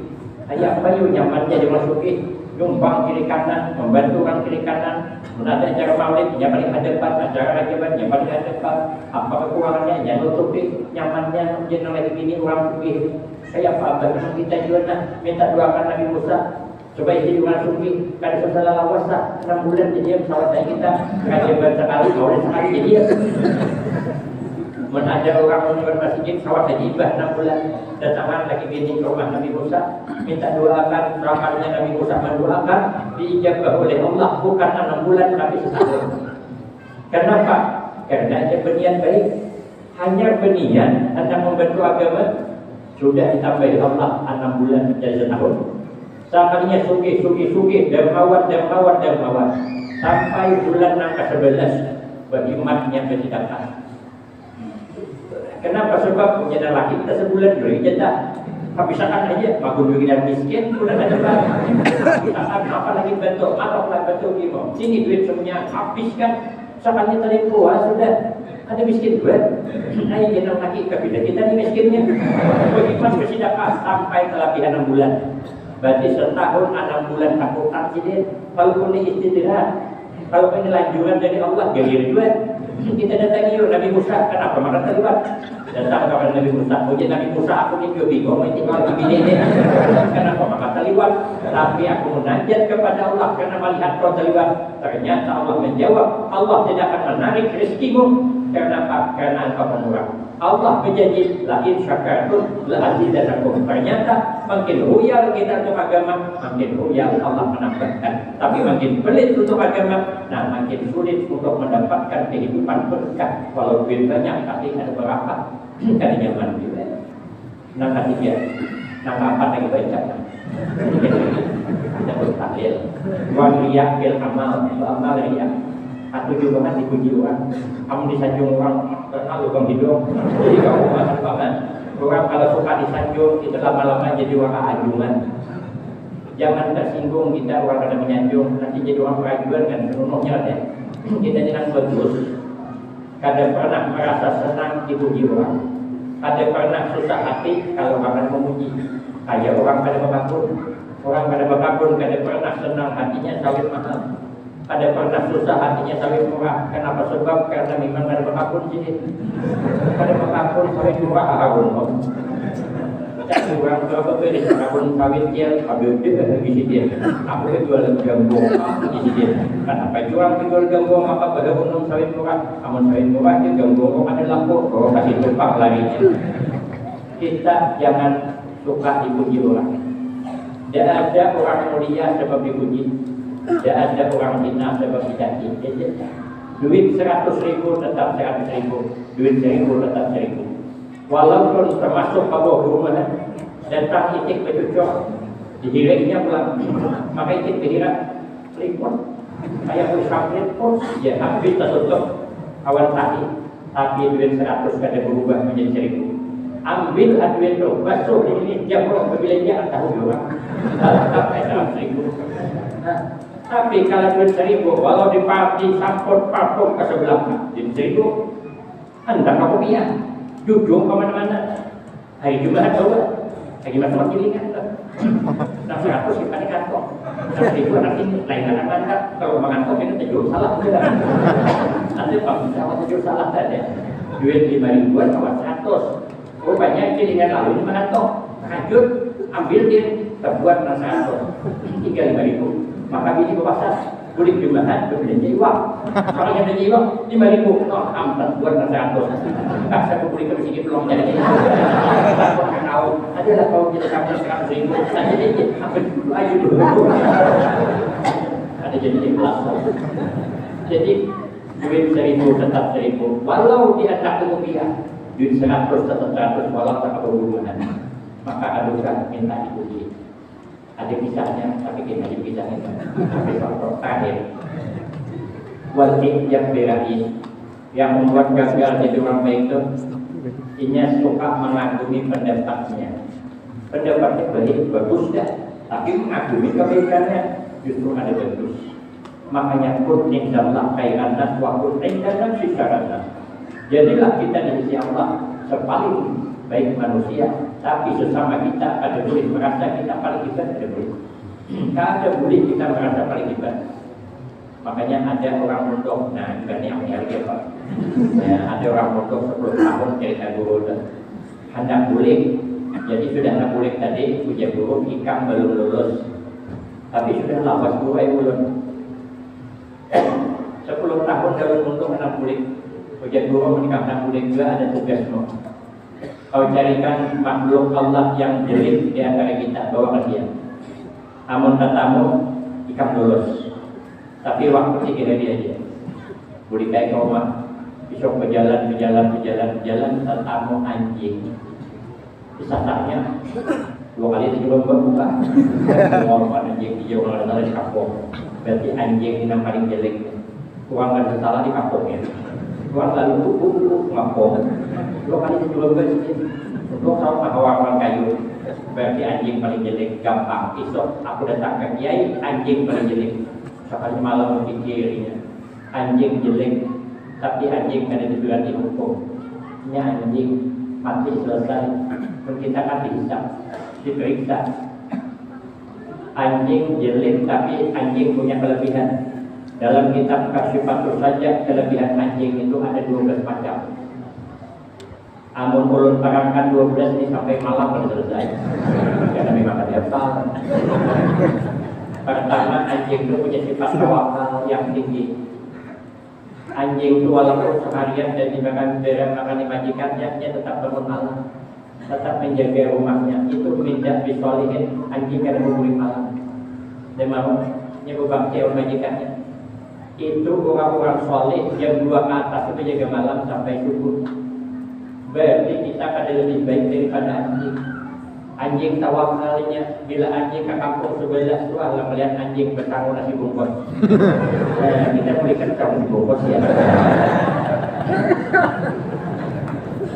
ayah bayu nyamannya dimasuki, numpang kiri kanan, membantu orang kiri kanan, menata acara maulid, yang paling hadapan, acara rajaban, yang paling hadapan, apa kekurangannya, yang nutupi nyamannya, jangan lagi bini orang suki. Kayak apa? Bagaimana kita juga minta doakan Nabi Musa. Coba jadi orang suki, kada salah lawasa 6 bulan jadi pesawat kayak kita, kada sekali, boleh sekali jadi ya. Ada orang menurut masjid pesawat haji ibah 6 bulan, datangan lagi bini ke rumah Nabi Musa, minta doakan, rakamnya Nabi Musa mendoakan, diijabah oleh Allah bukan 6 bulan tapi setahun. Kenapa? Karena ada berniat baik, hanya berniat hendak membantu agama, sudah ditambahi Allah 6 bulan menjadi setahun. Sekalinya sugi, dermawan, sampai bulan yang ke-11 berimannya bersedekah. Kenapa? Sebab punya laki kita sebulan dulu jatah. Habisakan aja, magun yang miskin, bulan ada lagi. Habisakan, apa lagi bentuk, matoklah bentuk gimana. Sini duit semuanya, habiskan. Sekalinya tadi puas, sudah ada miskin juga. Ayo jenang laki, kabila kita nih miskinnya. Beriman bersedekah sampai kelebihan 6 bulan. Berarti setahun 6 bulan takut aksiden. Kalau ini istirahat, kalau ini lanjuran dari Allah galir juga. Kita datangi Nabi Musa, kenapa maka terlibat? Datang kepada Nabi Musa, ujian Nabi Musa, aku ini juga bingung, ini tinggal di bini. Kenapa maka terlibat? Tapi aku munajat kepada Allah karena melihat kau terlibat. Ternyata Allah menjawab, Allah tidak akan menarik rezekimu Karena apa? Karena engkau pemurah. Allah berjanji la in syakartum la azidanakum. Ternyata makin royal kita untuk agama, makin royal Allah menambahkan. Tapi makin pelit untuk agama, nah makin sulit untuk mendapatkan kehidupan berkah. Walau duit banyak tapi ada berapa? Karena zaman juga. Nah ketiga, nah apa lagi baca? Kita bertahlil. Wa riya bil amal, amal riya. Atau juga kan dipuji orang, kamu disanjung orang terlalu bang hidung, jadi kamu makan banget. Orang kalau suka disanjung itu lama-lama jadi orang ajuman. Jangan tersinggung kita orang pada menyanjung, nanti jadi orang keraguan kan seluruhnya deh. Kita jangan bagus. Kadang pernah merasa senang dipuji orang, kadang pernah susah hati kalau orang memuji. Kayak orang pada berkabun, kadang pernah senang hatinya sawit mahal. Ada pernah susah hatinya sawit murah. Kenapa? Sebab karena memang ada berkabun sini. Ada berkabun sawit murah ahun. Tak kurang berapa beli berkabun sawit dia, habis juga di sini. Aku jual gambung di sini. Kenapa jual gambung maka baru minum sawit murah. Amun sawit murah dia gambung ada lampu. Oh kasih tumpah larinya. Kita jangan suka dipuji orang. Tidak ada orang mulia sebab dipuji. Tidak ada orang hina sebab dicaci. Duit 100.000 tetap 100.000, duit 1.000 tetap 1.000. Walaupun termasuk kabur rumah datang itik bercucuk, dihiriknya pulang, maka itik berhirak liput. Kayak usapin pun, ya habis tertutup awan tadi. Tapi duit 100 kada berubah menjadi 1.000. Ambil duit itu, basuh ini jamur berbelanja tahu juga. Tetap dalam 1.000. Tapi kalau duit 1.000, walau disamput parfum ke sebelah, jadi 1.000, anda kopiah, jujung kemana-mana. Hari Jumat bawa, hari Jumat sama kilingan. Nah 100 kita di kantong, nah 1.000 nanti lain anak-anak kalau makan kopi nanti jujur salah juga. Nanti Pak bisa jujur salah saja. Duit 5.000-an kawan 100, rupanya kilingan lalu ini mengantong, lanjut ambil dia terbuat 100, tinggal 5.000. Maka bini berpasar, boleh jumahan, berbelanja uang. Orang yang belanja uang, 5.000, no, ampas buat 100. Tak saya boleh ke sini belum jadi. Tak tahu, adalah kalau kita sampai 100.000, tak jadi, apa dulu aja dulu. Ada jadi ikhlas. Jadi duit 1.000 tetap 1.000, walau dia tak rupiah, duit 100 tetap 100, walau tak berhubungan. Maka adukan minta dipuji. Ada kisahnya, tapi kita ada kisahnya. Tapi faktor terakhir, wajib yang berakhir, yang membuat gagal jadi orang baik itu, inya suka mengagumi pendapatnya. Pendapatnya baik, bagus dah, tapi mengagumi kebaikannya justru ada bagus. Makanya pun indallah khairan nas wa kun indana syarran. Jadilah kita di sisi Allah sepaling baik manusia, tapi sesama kita ada boleh merasa kita paling hebat, ada boleh. Ada boleh kita merasa paling hebat. Makanya ada orang mondok, nah bukan yang harga Pak. Ya, ada orang mondok 10 tahun cerita guru, hendak boleh. Jadi sudah hendak boleh tadi, puja guru, ikam belum lulus, tapi sudah lawas guru belum. 10 tahun dalam mondok hendak boleh, puja guru menikah hendak boleh juga ada tugas no. Kau carikan makhluk Allah yang jelek di antara kita, bawa ke dia. Amun tatamu ikan lulus, tapi waktu dikira dia aja. Boleh kayak kau mah, besok berjalan, tatamu anjing. Disasarnya 2 kali itu juga buka. Ngomong anjing hijau kalau salah di kampung. Berarti anjing yang paling jelek. Uang kan salah di kampungnya. Uang lalu tuh ngapung. 2 kali itu juga bersih. Untuk sama orang kayu, berarti anjing paling jelek. Gampang. Esok aku datang ke kiai, anjing paling jelek. Sekali malam berpikirnya, anjing jelek, tapi anjing kan ada dihukum. Ini anjing mati selesai, kita kan dihisap, diperiksa. Anjing jelek, tapi anjing punya kelebihan. Dalam kitab Kasyifatus saja kelebihan anjing itu ada 12 macam. Amun ulun terangkan 12 ini sampai malam baru selesai. Karena memang ada apa. Pertama, anjing itu punya sifat tawakal yang tinggi. Anjing itu walaupun seharian dan dimakan makan majikannya, dia tetap bangun malam, tetap menjaga rumahnya. Itu tidak bisolihin anjing karena memberi malam. Dia mau nyebu bakti majikannya. Itu orang-orang soleh jam 2 ke atas itu jaga malam sampai subuh. Berarti kita ada lebih baik daripada anjing. Anjing tawaf kalinya, bila anjing ke kampung sebelah itu Allah melihat anjing bertanggung nasi bungkus. Kita boleh kentang nasi bungkus ya.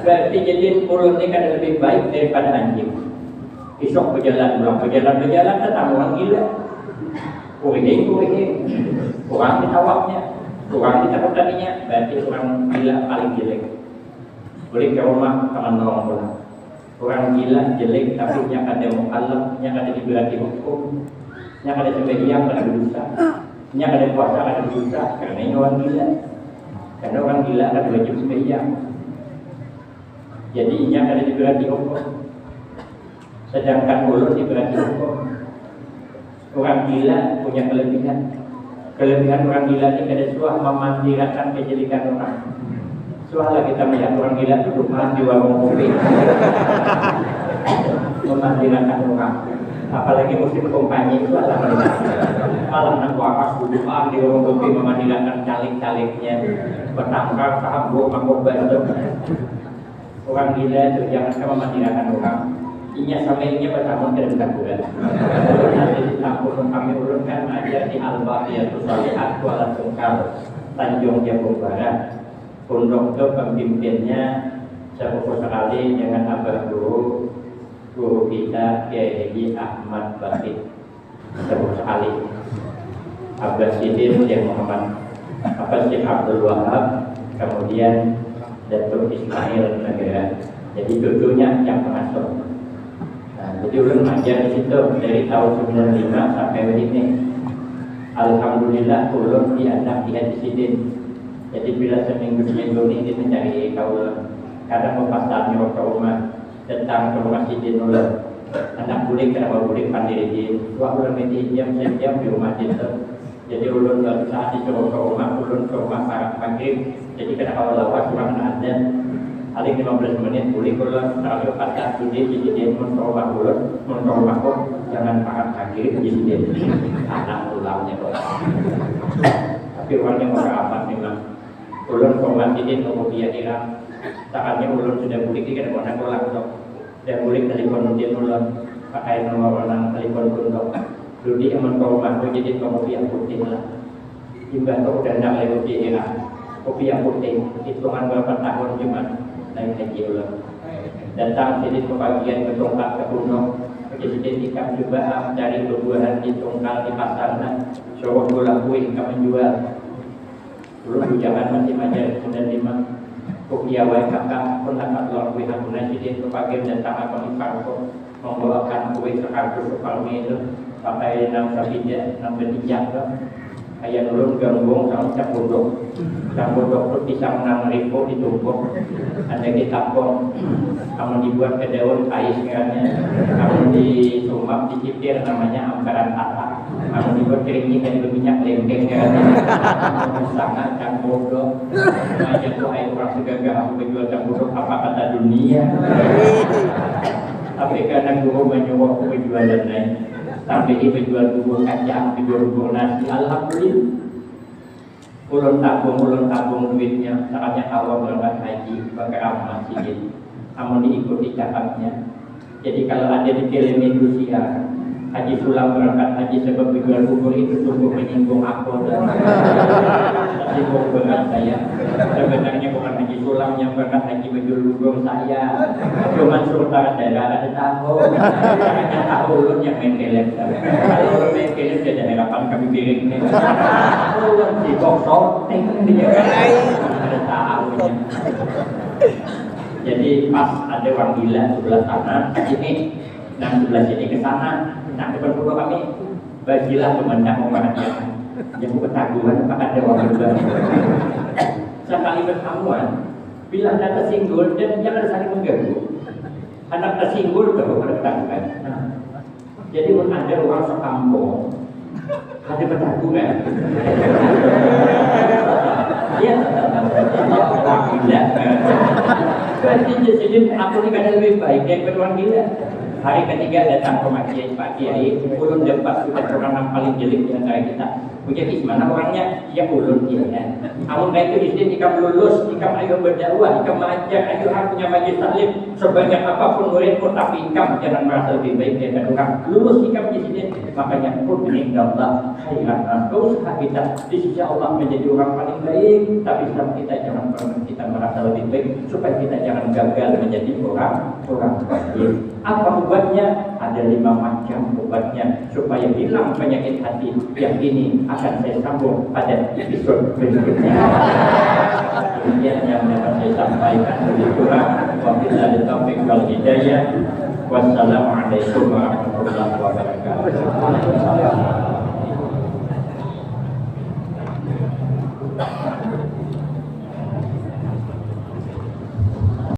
Berarti jadi mulut ini kan lebih baik daripada anjing. Besok berjalan tetap orang gila. Kuing, kurang di tawafnya, kurang di takutaninya, berarti orang gila paling jelek. Boleh ke rumah kawan nolong pulang. Orang gila jelek tapi yang ada mukallaf, yang ada diberati hukum, yang ada sembahyang ada dosa, yang ada puasa ada dosa. Karena ini orang gila. Karena orang gila ada wajib sembahyang. Jadi yang ada diberati hukum. Sedangkan mulut diberati hukum. Orang gila punya kelebihan. Kelebihan orang gila ini ada suah memandirkan kejelikan orang. Soalnya kita melihat orang gila duduk di warung kopi memandirkan orang. Apalagi musim kampanye itu adalah malam nak wakas duduk di warung kopi memandirkan caleg-calegnya bertangkap tahap gua makobar itu. Orang gila itu jangan memandirkan orang. Inya sama inya bertahun ke dekat bulan. Nanti ditampung kami urutkan aja di Al-Baqiyatus Shalihat Kuala Tungkal Tanjung Jabung Barat. Pondok itu pemimpinnya sepupu sekali dengan abah guru kita Kiai Haji Ahmad Basit, sepupu sekali. Abah Sidin yang Muhammad, Abah Syekh Abdul Wahab, kemudian Datuk Ismail Negara. Jadi cucunya yang pengasuh. Nah, jadi ulun ngajar di situ dari tahun 95 sampai hari ini. Alhamdulillah ulun dianak di Haji Sidin. Jadi bila seminggu ini kita mencari kaul, kadang mempasarnya ke rumah, datang ke rumah Sidin ulun. Anak bulik kenapa bulik pandiri di dua bulan ini jam di rumah itu. Jadi ulun saat disuruh ke rumah, ulun ke rumah para maghrib. Jadi kenapa lawas kurang ada. Paling 15 menit bulik ulun kalau pasar Sidin mun ke rumah ulun, mun ke rumah kok jangan para maghrib di Sidin. Anak ulangnya kok. Tapi orangnya orang amat memang. Ulun komandiin kemudian hilang. Saatnya ulun sudah bulik di kena konak ulang dok. Dan bulik telepon dia ulun pakai nomor orang telepon dok. Dudi aman kau mampu jadi kopi yang putih lah. Imbang kau udah nak lewat di hilang. Kopi yang putih hitungan berapa tahun cuma naik haji ulun. Datang sini ke bagian ke tongkat ke gunung. Jadi ikan juga dari berbuahan di tongkal di pasar dan suruh gula kue kami menjual. Dulu jangan masih majar 95 Kukiya wai kakak pun dapat luar kue hamunan jadi berbagai datang apa iparko membawakan kue sekardus palmi itu pakai 6 sabida 6 benijak kayak dulu gambung sama campur itu pisang 6.000 ditumpuk ada ditampung kamu dibuat ke daun kais kiranya kamu disumbap dicipir namanya ambaran tata kamu dibuat keringin dan berminyak lengkeng kiranya sangat campur aja tuh air orang segagah aku berjual campur apa kata dunia tapi karena guru menyuruh aku berjual dan lain sampai dia berjual bubur kacang, berjual bubur nasi, alhamdulillah. Ulun tabung duitnya, saatnya awal berangkat haji, pakai amal masjid, amal diikuti cakapnya. Jadi kalau ada di film Indonesia, Haji Sulam berangkat haji sebab berjual bubur itu sungguh menyinggung aku dan menyinggung berat saya. Sebenarnya bukan Haji Sulam yang berangkat haji berjual bubur saya, cuma sultan daerah ada tahu. Caranya tahu ulun yang main kelep. Kalau ulun main kelep jadi harapan kami piring nih. Ulun si boksor, dia ada tahunya. Jadi pas ada orang gila sebelah sana, sini, nah sebelah sini ke sana. Nah, depan rumah kami bagilah pemandang perhatian. Yang ketaguan maka ada orang berbeda. Sekali berhamuan, bila anda tersinggul dan jangan saling mengganggu. Anak tersinggul baru pada ketaguan. Nah, jadi pun ada orang sekampung ada ketaguan. Dia Berarti jadi aku ini kan lebih baik yang beruang gila. Hari ketiga datang ke Pak Kiai, ulun dapat sudah orang yang paling jelek di antara kita. Punya mana orangnya? Ya ulun dia. Amun baik itu istri jika lulus, jika ayo berdakwah, jika mengajak, ayo punya majlis taklim sebanyak apapun muridmu, tapi ikam jangan merasa lebih baik dari orang. Lulus ikam di sini, makanya pun ini Allah khairan. Usaha kita di sisi Allah menjadi orang paling baik, tapi setelah kita jangan pernah kita merasa lebih baik, supaya kita jangan gagal menjadi orang baik. Apa obatnya? Ada 5 macam obatnya supaya hilang penyakit hati. Yang ini akan saya sambung pada episode berikutnya. Demikian yang dapat saya sampaikan lebih kurang. Wabillahi taufiq wal hidayah. Wassalamualaikum warahmatullahi wabarakatuh.